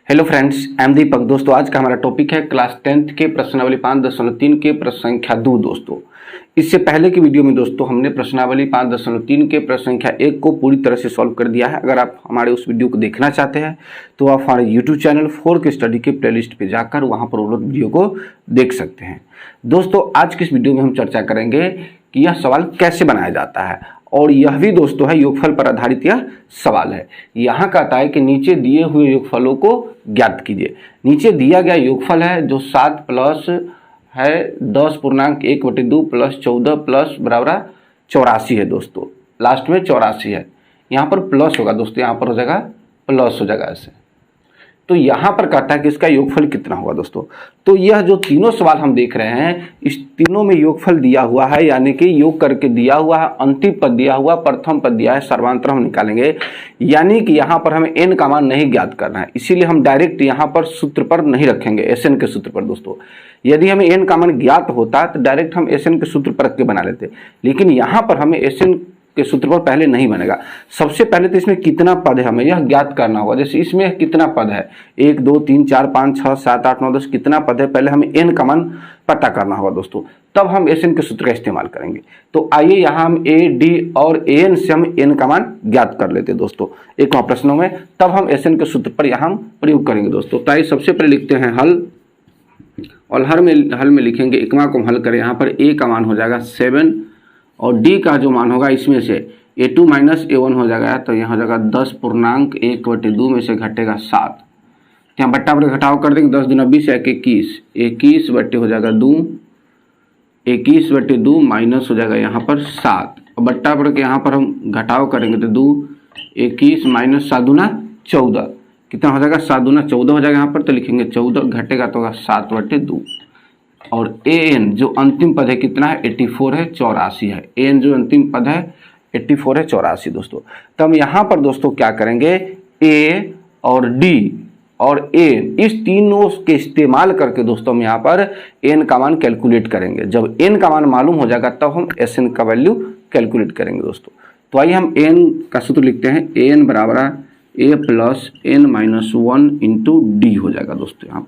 Hello friends, I am दीपक। दोस्तों आज का हमारा टॉपिक है क्लास 10th के प्रश्नावली 5.3 के प्रश्न संख्या 2। दोस्तों इससे पहले की वीडियो में दोस्तों हमने प्रश्नावली 5.3 के प्रश्न संख्या 1 को पूरी तरह से सॉल्व कर दिया है। अगर आप हमारे उस वीडियो को देखना चाहते हैं तो आप हमारे यूट्यूब चैनल 4 के स्टडी के प्लेलिस्ट पे जाकर वहाँ पर उपलब्ध वीडियो को देख सकते हैं। दोस्तों आज की इस वीडियो में हम चर्चा करेंगे कि यह सवाल कैसे बनाया जाता है, और यह भी दोस्तों है योगफल पर आधारित यह सवाल है। यहाँ कहता है कि नीचे दिए हुए योगफलों को ज्ञात कीजिए। नीचे दिया गया योगफल है जो 7 प्लस है 10.1/2 प्लस 14 प्लस बराबर 84 है। दोस्तों लास्ट में 84 है, यहाँ पर प्लस होगा दोस्तों, यहाँ पर हो जाएगा प्लस हो जाएगा ऐसे। तो यहाँ पर कहता है कि इसका योगफल कितना होगा। दोस्तों तो यह जो तीनों सवाल हम देख रहे हैं इस तीनों में योगफल दिया हुआ है, यानी कि योग करके दिया हुआ है, अंतिम पद दिया हुआ, प्रथम पद दिया है, सर्वांतर हम निकालेंगे। यानी कि यहाँ पर हमें n का मान नहीं ज्ञात करना है, इसीलिए हम डायरेक्ट यहाँ पर सूत्र पर नहीं रखेंगे, SN के सूत्र पर। दोस्तों यदि हमें n का मान ज्ञात होता तो डायरेक्ट हम SN के सूत्र पर रख के बना लेते, लेकिन यहाँ पर हमें SN के सूत्र पर पहले नहीं बनेगा। सबसे पहले तो इसमें कितना पद है हमें यह ज्ञात करना होगा। जैसे इसमें कितना पद है 1 2 3 4 5 6 7 8 9 10 कितना पद है, पहले हमें n का मान पता करना होगा दोस्तों, तब हम SN के सूत्र का इस्तेमाल करेंगे। तो आइए यहाँ हम a d और an से हम n का मान ज्ञात कर लेते हैं दोस्तों एक प्रश्नों में, तब हम SN के सूत्र पर यहाँ हम प्रयोग करेंगे दोस्तों। तो आइए सबसे पहले लिखते हैं हल, और हल में लिखेंगे एकमा को हम हल करें। यहाँ पर a का मान हो जाएगा 7 और d का जो मान होगा इसमें से a2 माइनस a1 हो जाएगा, तो यहाँ हो जाएगा 10.1/2 में से घटेगा 7। यहाँ बट्टा पर घटाव कर देंगे, 10 दूना 20 21 21 बट्टे हो जाएगा 2, 21/2 माइनस हो जाएगा यहाँ पर 7, और बट्टा पर के यहाँ पर हम घटाव करेंगे तो 2 21 माइनस 7 दूना 14 कितना हो जाएगा 7 दूना 14 हो जाएगा यहाँ पर, तो लिखेंगे 14 घटेगा तो होगा 7/2। और an जो अंतिम पद है कितना है 84 है 84 है, an जो अंतिम पद है 84 है 84 दोस्तों। तो हम यहाँ पर दोस्तों क्या करेंगे a और d और a इस तीनों के इस्तेमाल करके दोस्तों हम यहाँ पर n का मान कैलकुलेट करेंगे। जब n का मान मालूम हो जाएगा तब हम SN का वैल्यू कैलकुलेट करेंगे दोस्तों। तो आइए हम n का सूत्र लिखते हैं, an बराबर a plus n minus 1 into D हो जाएगा दोस्तों। यहाँ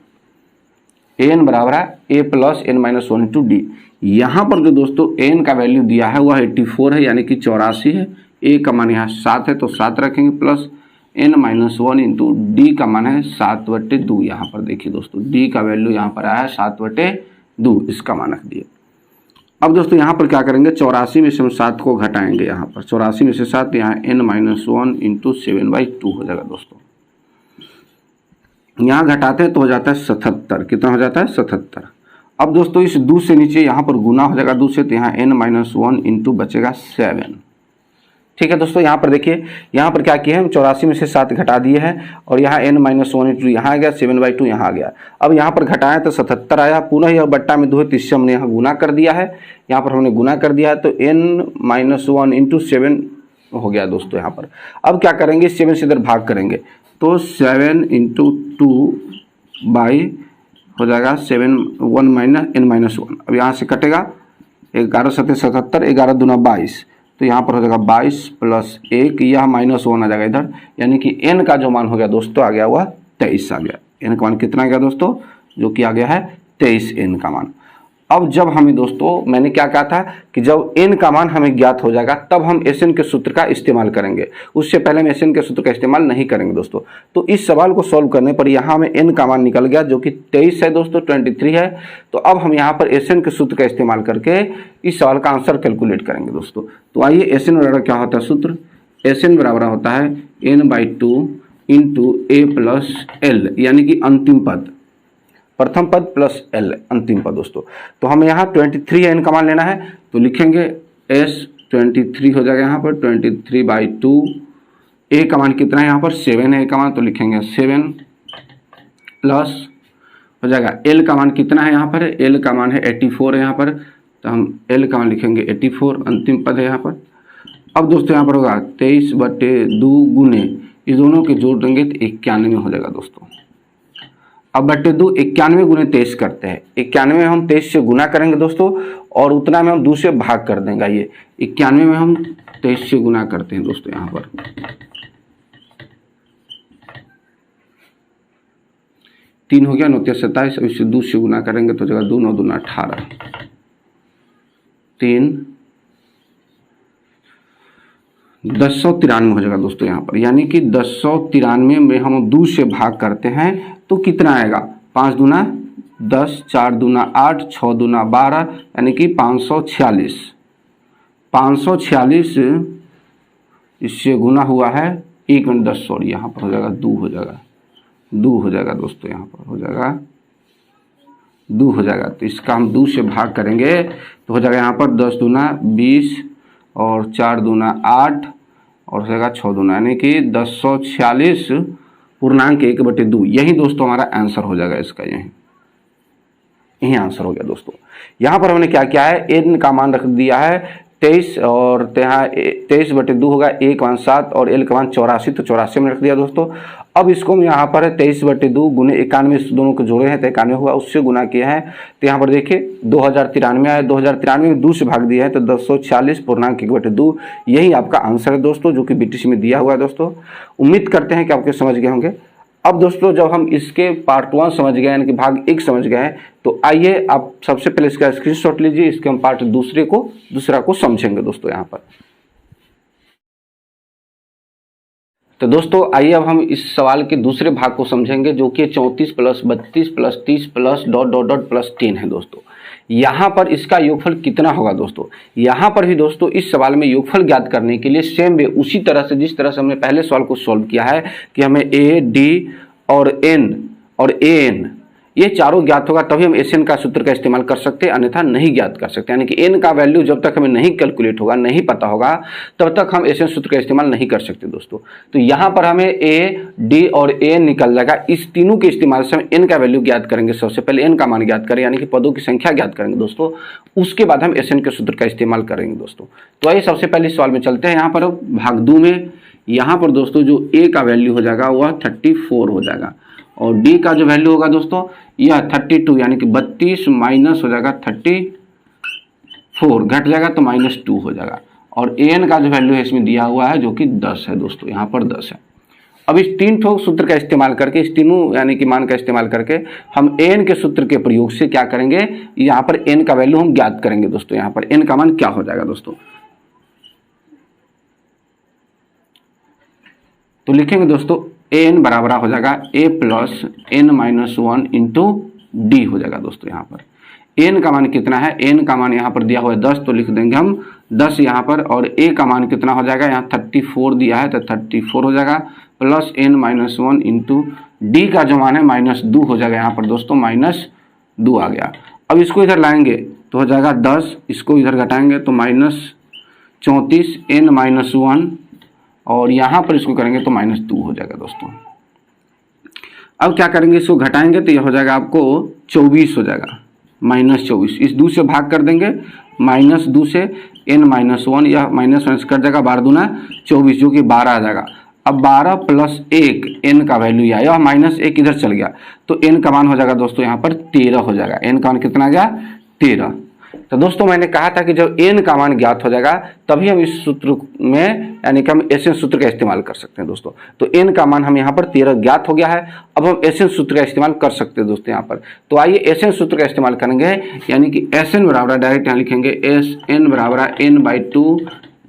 an बराबर है a plus n minus 1 into D. यहाँ पर जो दोस्तों n का वैल्यू दिया है वह 84 है यानी कि 84 है, a का मान यहाँ 7 है तो 7 रखेंगे, plus n minus 1 into D का मान है 7/2। यहाँ पर देखिए दोस्तों d का वैल्यू यहाँ पर आया है 7/2, इसका मान रख दिए। अब दोस्तों यहाँ पर क्या करेंगे 84 में से हम 7 को घटाएंगे, यहाँ पर 84 में से 7 यहाँ n माइनस 1 इंटू 7/2 हो जाएगा दोस्तों। यहाँ घटाते हैं तो हो जाता है 77, कितना हो जाता है 77। अब दोस्तों इस 2 से नीचे यहाँ पर गुना हो जाएगा 2 से, तो यहाँ n माइनस 1 इंटू बचेगा 7। ठीक है दोस्तों, यहाँ पर देखिए यहाँ पर क्या किए हम 84 में से 7 घटा दिए हैं, और यहाँ n माइनस 1 इंटू यहाँ आ गया 7/2 यहाँ आ गया। अब यहाँ पर घटाएं तो 77 आया, पुनः यह बट्टा में 2 है तो इससे हमने यहाँ गुना कर दिया है, यहाँ पर हमने गुना कर दिया है, तो n माइनस 1 इंटू 7 हो गया दोस्तों यहाँ पर। अब क्या करेंगे 7 से इधर भाग करेंगे तो 7 इंटू 2 बाई हो जाएगा 7 1 माइनस n माइनस 1। अब यहाँ से कटेगा 11 7 77, 11 दूना 22, तो यहाँ पर हो जाएगा 22 प्लस 1, यह माइनस 1 आ जाएगा इधर, यानी कि n का जो मान हो गया दोस्तों आ गया हुआ 23 आ गया। n का मान कितना आ गया दोस्तों, जो कि आ गया है 23 n का मान। अब जब हमें दोस्तों मैंने क्या कहा था कि जब n का मान हमें ज्ञात हो जाएगा तब हम SN के सूत्र का इस्तेमाल करेंगे, उससे पहले हम SN के सूत्र का इस्तेमाल नहीं करेंगे दोस्तों। तो इस सवाल को सॉल्व करने पर यहाँ हमें n का मान निकल गया जो कि 23 है दोस्तों, 23 है। तो अब हम यहाँ पर SN के सूत्र का इस्तेमाल करके इस सवाल का आंसर कैलकुलेट करेंगे दोस्तों। तो आइए SN बराबर क्या होता है सूत्र, SN बराबर होता है n/2 into a plus l, यानी कि अंतिम पद, प्रथम पद प्लस l अंतिम पद दोस्तों। तो हमें यहाँ 23 है n का मान लेना है, तो लिखेंगे s 23 हो जाएगा यहाँ पर 23/2, a का मान कितना है यहाँ पर 7 है a का मान, तो लिखेंगे 7 प्लस हो जाएगा l का मान कितना है यहाँ पर, l का मान है 84 है यहाँ पर, तो हम l का मान लिखेंगे 84 अंतिम पद है यहाँ पर। अब दोस्तों यहाँ पर होगा 23/2 गुने इस दोनों के जोड़ देंगे तो 91 हो जाएगा दोस्तों। अब बट्टे 2 91 गुने 23 करते हैं, 91 में हम 23 से गुना करेंगे दोस्तों, और उतना में हम 2 से भाग कर देंगे। ये 91 में हम 23 से गुना करते हैं दोस्तों यहाँ पर, 3 हो गया, 9 3 27, अब इसे 2 से गुना करेंगे तो जगह 2 9 2 18, 3 1093 हो जाएगा दोस्तों यहाँ पर। यानी कि 1093 में हम 2 से भाग करते हैं तो कितना आएगा, 5 दूना 10, 4 दूना 8, 6 दूना 12, यानी कि 546। 546 इससे गुना हुआ है 1 मिनट 10, सॉरी यहाँ पर हो जाएगा 2 हो जाएगा, 2 हो जाएगा दोस्तों, यहाँ पर हो जाएगा 2 हो जाएगा। तो इसका हम 2 से भाग करेंगे तो हो जाएगा यहाँ पर 10 दूना 20 और 4 दूना 8 और हो जाएगा 6 दूना, यानी कि 1046 पूर्णांक 1/2। यही दोस्तों हमारा आंसर हो जाएगा इसका, यही आंसर हो गया दोस्तों। यहाँ पर हमने क्या किया है, एन का मान रख दिया है 23 और यहाँ 23/2 होगा 1/7 और एल का मान 84, तो 84 में रख दिया दोस्तों। अब इसको हम यहाँ पर 23/2 गुने 91 दोनों को जोड़े हैं तो 91 हुआ, उससे गुना किया है तो यहाँ पर देखिए 2093 आया, 2093 में 2 से भाग दिया है तो 1046 पूर्णांक 1/2, यही आपका आंसर है दोस्तों, जो कि बीटीसी में दिया हुआ है दोस्तों। उम्मीद करते हैं कि आपके समझ गए होंगे। अब दोस्तों जब हम इसके पार्ट 1 समझ गए यानी कि भाग 1 समझ गए, तो आइए आप सबसे पहले इसका स्क्रीनशॉट लीजिए, इसके हम पार्ट दूसरा को समझेंगे दोस्तों यहाँ पर। तो दोस्तों आइए अब हम इस सवाल के दूसरे भाग को समझेंगे, जो कि 34 + 32 + 30 + ... +10 है दोस्तों। यहाँ पर इसका योगफल कितना होगा दोस्तों। यहाँ पर भी दोस्तों इस सवाल में योगफल ज्ञात करने के लिए सेम वे उसी तरह से जिस तरह से हमने पहले सवाल को सॉल्व किया है कि हमें ए डी और एन और ए एन ये चारों ज्ञात होगा तभी हम एस एन का सूत्र का इस्तेमाल कर सकते हैं, अन्यथा नहीं ज्ञात कर सकते। यानी कि एन का वैल्यू जब तक हमें नहीं कैलकुलेट होगा, नहीं पता होगा, तब तक हम एस एन सूत्र का इस्तेमाल नहीं कर सकते दोस्तों। तो यहाँ पर हमें ए डी और ए एन निकल जाएगा। इस तीनों के इस्तेमाल से हम एन का वैल्यू ज्ञात करेंगे। सबसे पहले एन का मान ज्ञात करें, यानी कि पदों की संख्या ज्ञात करेंगे दोस्तों, उसके बाद हम एस एन के सूत्र का इस्तेमाल करेंगे दोस्तों। तो आइए सबसे पहले सवाल में चलते हैं। यहाँ पर भाग 2 में यहाँ पर दोस्तों जो ए का वैल्यू हो जाएगा वह 34 हो जाएगा और डी का जो वैल्यू होगा दोस्तों यह 32, यानी कि 32 माइनस हो जाएगा 34, घट जाएगा तो -2 हो जाएगा। और ए एन का जो वैल्यू है इसमें दिया हुआ है जो कि 10 है दोस्तों, यहाँ पर 10 है। अब इस 3 ठोक सूत्र का इस्तेमाल करके, इस तीनों यानी कि मान का इस्तेमाल करके हम ए एन के सूत्र के प्रयोग से क्या करेंगे, यहाँ पर एन का वैल्यू हम ज्ञात करेंगे दोस्तों। यहाँ पर एन का मान क्या हो जाएगा दोस्तों, तो लिखेंगे दोस्तों ए एन बराबर हो जाएगा a + n-1 इंटू डी हो जाएगा दोस्तों। यहाँ पर एन का मान कितना है, एन का मान यहाँ पर दिया हुआ है 10, तो लिख देंगे हम 10 यहाँ पर। और ए का मान कितना हो जाएगा, यहाँ 34 दिया है तो 34 हो जाएगा प्लस n-1 इंटू डी का जो मान है -2 हो जाएगा यहाँ पर दोस्तों, -2 आ गया। अब इसको इधर लाएंगे तो हो जाएगा 10, इसको इधर घटाएंगे तो -34 n-1 और यहाँ पर इसको करेंगे तो -2 हो जाएगा दोस्तों। अब क्या करेंगे, इसको घटाएंगे तो यह हो जाएगा आपको 24 हो जाएगा, -24। इस 2 से भाग कर देंगे, -2 से n-1, यह -1 कट जाएगा, 12 दूना 24 जो कि 12 आ जाएगा। अब 12 + 1 n का वैल्यू आया, -1 इधर चल गया तो n का मान हो जाएगा दोस्तों यहाँ पर 13 हो जाएगा। n का मान कितना आ गया, 13। तो दोस्तों मैंने कहा था कि जब n का मान ज्ञात हो जाएगा तभी हम इस सूत्र में यानी कि हम एस एन सूत्र का इस्तेमाल कर सकते हैं दोस्तों। तो n का मान हम यहाँ पर 13 ज्ञात हो गया है। अब हम एस एन सूत्र का इस्तेमाल कर सकते हैं दोस्तों यहाँ पर। तो आइए एस एन सूत्र का इस्तेमाल करेंगे, यानी कि एस एन बराबर डायरेक्ट यहाँ लिखेंगे एस एन बराबर n/2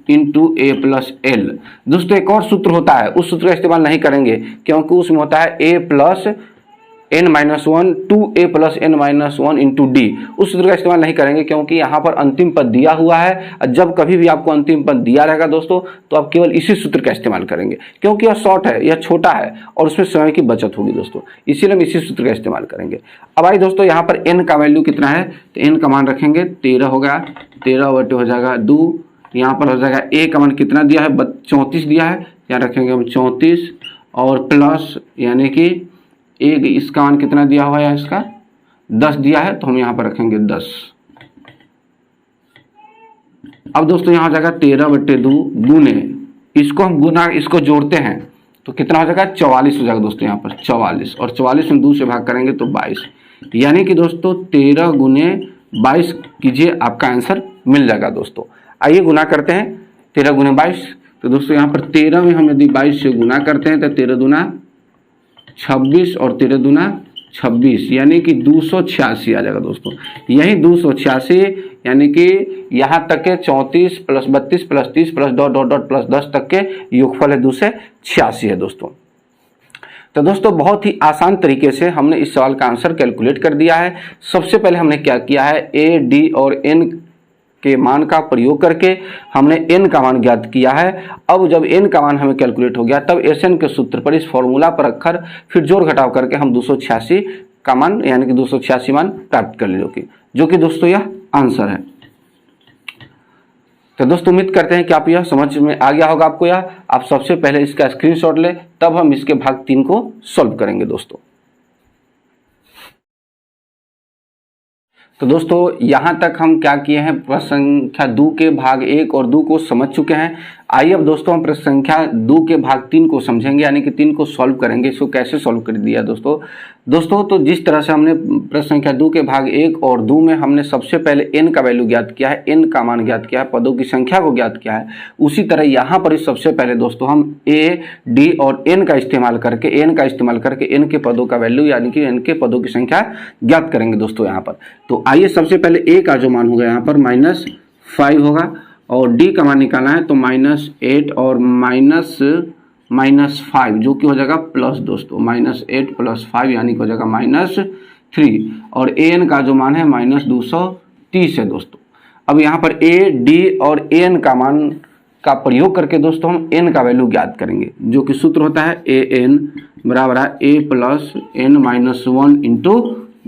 इंटू ए प्लस एल। दोस्तों एक और सूत्र होता है, उस सूत्र का इस्तेमाल नहीं करेंगे क्योंकि उसमें होता है a + n-1 2a + n-1 into D. उस सूत्र का इस्तेमाल नहीं करेंगे क्योंकि यहाँ पर अंतिम पद दिया हुआ है। जब कभी भी आपको अंतिम पद दिया रहेगा दोस्तों तो आप केवल इसी सूत्र का इस्तेमाल करेंगे, क्योंकि यह शॉर्ट है, यह छोटा है और उसमें समय की बचत होगी दोस्तों, इसीलिए हम इसी सूत्र का इस्तेमाल करेंगे। अब आइए दोस्तों यहाँ पर n का वैल्यू कितना है, तो n का मान रखेंगे 13 होगा, 13 हो जाएगा 2। यहाँ पर हो जाएगा a का मान कितना दिया है, 34 दिया है, यहाँ रखेंगे हम 34 और प्लस यानी कि एक इसका मान कितना दिया हुआ है, इसका 10 दिया है तो हम यहाँ पर रखेंगे 10। अब दोस्तों यहाँ हो जाएगा 13/2 गुने, इसको हम गुना इसको जोड़ते हैं तो कितना हो जाएगा 44 हो जाएगा दोस्तों यहाँ पर 44, और 44 में 2 से भाग करेंगे तो 22, यानी कि दोस्तों 13 गुने 22 कीजिए, आपका आंसर मिल जाएगा दोस्तों। आइए गुना करते हैं 13 गुने 22। तो दोस्तों यहाँ पर 13 में हम यदि 22 से गुना करते हैं तो 13 दूना 26 और 13 दूना 26 यानी कि 286 आ जाएगा दोस्तों। यही 286 यानी कि यहाँ तक के 34 plus 32 plus 30 plus dot dot dot plus 10 तक के योगफल है 286 है दोस्तों। तो दोस्तों बहुत ही आसान तरीके से हमने इस सवाल का आंसर कैलकुलेट कर दिया है। सबसे पहले हमने क्या किया है, ए डी और एन के मान का प्रयोग करके हमने n का मान ज्ञात किया है। अब जब n का मान हमें कैलकुलेट हो गया तब Sn के सूत्र पर इस फॉर्मूला पर रखकर फिर जोड़ घटाव करके हम 286 का मान यानी कि 286 मान प्राप्त कर ले, जो कि दोस्तों यह आंसर है। तो दोस्तों उम्मीद करते हैं कि आप यह समझ में आ गया होगा आपको। यह आप सबसे पहले इसका स्क्रीनशॉट ले, तब हम इसके भाग 3 को सॉल्व करेंगे दोस्तों। तो दोस्तों यहाँ तक हम क्या किए हैं, प्रश्न संख्या 2 के भाग 1 और 2 को समझ चुके हैं। आइए अब दोस्तों हम प्रश्न संख्या 2 के भाग 3 को समझेंगे, यानी कि 3 को सॉल्व करेंगे। इसको कैसे सॉल्व कर दिया दोस्तों तो जिस तरह से हमने प्रश्न संख्या 2 के भाग 1 और 2 में हमने सबसे पहले n का वैल्यू ज्ञात किया है, n का मान ज्ञात किया है, पदों की संख्या को ज्ञात किया है, उसी तरह यहाँ पर सबसे पहले दोस्तों हम a d और n का इस्तेमाल करके n के पदों का वैल्यू यानी कि n के पदों की संख्या ज्ञात करेंगे दोस्तों यहाँ पर। तो आइए सबसे पहले a का जो मान होगा यहाँ पर -5 होगा और d का मान निकालना है तो -8 और -5 जो कि हो जाएगा प्लस दोस्तों, -8 + 5 यानी कि हो जाएगा -3 और an का जो मान है -230 है दोस्तों। अब यहाँ पर a d और an का मान का प्रयोग करके दोस्तों हम n का वैल्यू ज्ञात करेंगे, जो कि सूत्र होता है an बराबर है a + n - 1 ×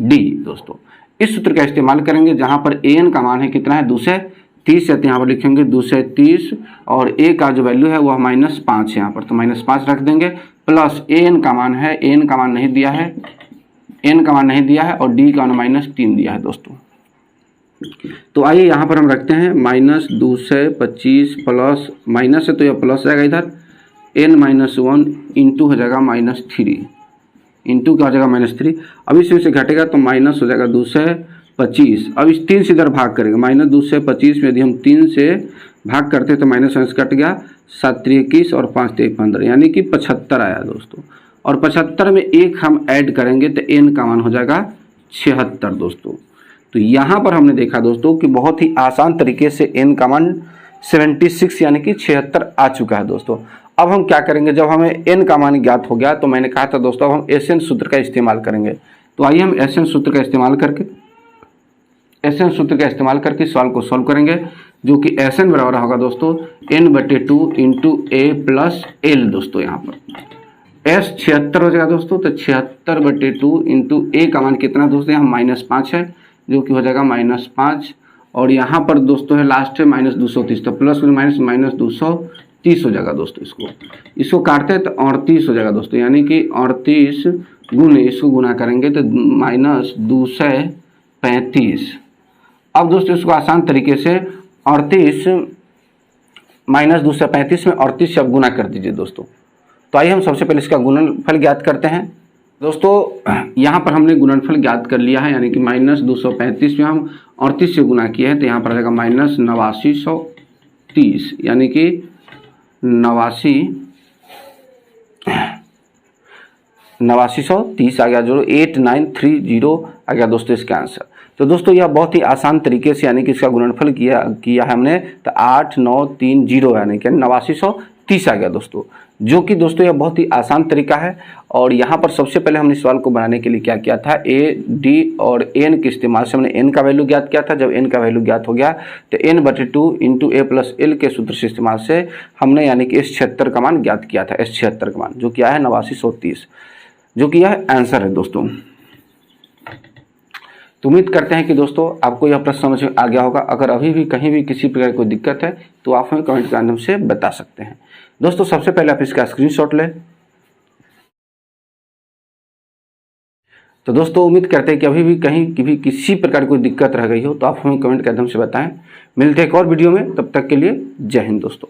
d दोस्तों। इस सूत्र का इस्तेमाल करेंगे जहाँ पर an का मान है कितना है 230 है, तो यहाँ पर लिखेंगे 230 और a का जो वैल्यू है वह -5 है यहाँ पर, तो -5 रख देंगे प्लस an का मान है, n का मान नहीं दिया है और d का मान -3 दिया है दोस्तों। तो आइए यहाँ पर हम रखते हैं -225 प्लस माइनस है तो यह प्लस जाएगा इधर n - 1 इंटू हो जाएगा -3 इंटू क्या हो जाएगा -3। अब इसमें से घटेगा तो माइनस हो जाएगा 225। अब इस 3 से इधर भाग करेंगे, -225 में यदि हम 3 से भाग करते तो माइनस कट गया, 7 × 21 और 5 × 15 यानी कि 75 आया दोस्तों। और 75 में 1 हम ऐड करेंगे तो n का मान हो जाएगा 76 दोस्तों। तो यहाँ पर हमने देखा दोस्तों कि बहुत ही आसान तरीके से n का मान 76 यानी कि 76 आ चुका है दोस्तों। अब हम क्या करेंगे, जब हमें n का मान ज्ञात हो गया तो मैंने कहा था दोस्तों अब हम Sn सूत्र का इस्तेमाल करेंगे। तो आइए हम Sn सूत्र का इस्तेमाल करके सवाल को सॉल्व करेंगे, जो कि Sn बराबर होगा दोस्तों n/2 × a + l दोस्तों। यहाँ पर S 76 हो जाएगा दोस्तों, तो 76/2 × a का मान कितना दोस्तों, यहाँ -5 है जो कि हो जाएगा -5 और यहाँ पर दोस्तों है लास्ट है -230, तो प्लस माइनस -230 हो जाएगा दोस्तों। इसको काटते हैं तो 38 हो जाएगा दोस्तों, यानी कि 38 गुने इसको गुना करेंगे तो -235। अब दोस्तों इसको आसान तरीके से 38 -235 में 38 से अब गुना कर दीजिए दोस्तों। तो आइए हम सबसे पहले इसका गुणनफल ज्ञात करते हैं दोस्तों। यहाँ पर हमने गुणनफल ज्ञात कर लिया है, यानी कि -235 में हम 38 से गुना किए हैं तो यहाँ पर आ जाएगा -8930 यानी कि 8930 आ गया, जो 8930 आ गया दोस्तों इसका आंसर। तो दोस्तों यह बहुत ही आसान तरीके से यानी कि इसका गुणनफल किया है हमने, तो 8930 यानी कि 8930 आ गया दोस्तों, जो कि दोस्तों यह बहुत ही आसान तरीका है। और यहाँ पर सबसे पहले हमने सवाल को बनाने के लिए क्या किया था, a d और n के इस्तेमाल से हमने n का वैल्यू ज्ञात किया था। जब n का वैल्यू ज्ञात हो गया तो n/2 × a + l के सूत्र से इस्तेमाल से हमने यानी कि S76 का मान ज्ञात किया था, S76 का मान जो कि आया है 8930, जो कि यह आंसर है दोस्तों। तो उम्मीद करते हैं कि दोस्तों आपको यह प्रश्न समझ में आ गया होगा। अगर अभी भी कहीं भी किसी प्रकार की कोई दिक्कत है तो आप हमें कमेंट के माध्यम से बता सकते हैं दोस्तों। सबसे पहले आप इसका स्क्रीनशॉट लें। तो दोस्तों उम्मीद करते हैं कि अभी भी कहीं भी किसी प्रकार की कोई दिक्कत रह गई हो तो आप हमें कमेंट के माध्यम से बताएं। मिलते हैं एक और वीडियो में, तब तक के लिए जय हिंद दोस्तों।